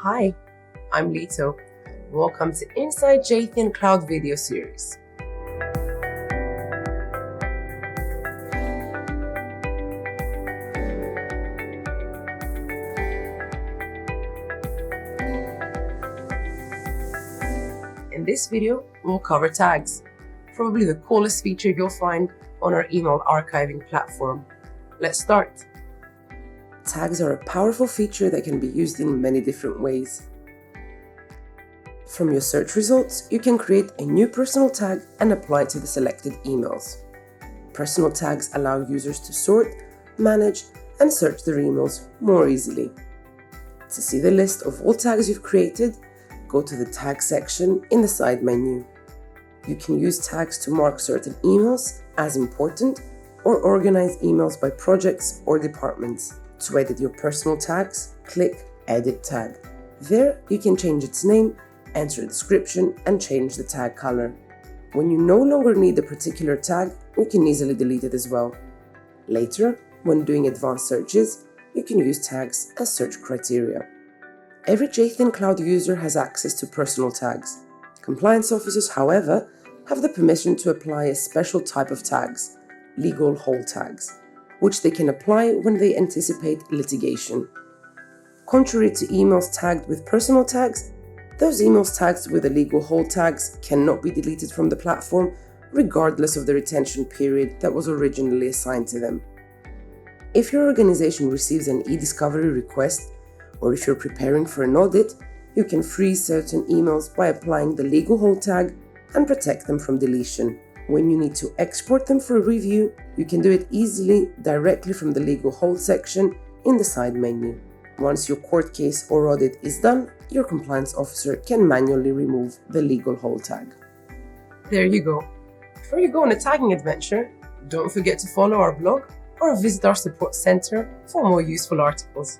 Hi, I'm Lito. Welcome to Inside Jatheon Cloud video series. In this video, we'll cover tags, probably the coolest feature you'll find on our email archiving platform. Let's start. Tags are a powerful feature that can be used in many different ways. From your search results, you can create a new personal tag and apply it to the selected emails. Personal tags allow users to sort, manage, and search their emails more easily. To see the list of all tags you've created, go to the Tag section in the side menu. You can use tags to mark certain emails as important or organize emails by projects or departments. To edit your personal tags, click Edit Tag. There, you can change its name, enter a description, and change the tag color. When you no longer need a particular tag, you can easily delete it as well. Later, when doing advanced searches, you can use tags as search criteria. Every Jatheon Cloud user has access to personal tags. Compliance officers, however, have the permission to apply a special type of tags, legal hold tags, which they can apply when they anticipate litigation. Contrary to emails tagged with personal tags, those emails tagged with illegal hold tags cannot be deleted from the platform regardless of the retention period that was originally assigned to them. If your organization receives an e-discovery request, or if you're preparing for an audit, you can freeze certain emails by applying the legal hold tag and protect them from deletion. When you need to export them for a review, you can do it easily directly from the legal hold section in the side menu. Once your court case or audit is done, your compliance officer can manually remove the legal hold tag. There you go. Before you go on a tagging adventure, don't forget to follow our blog or visit our support center for more useful articles.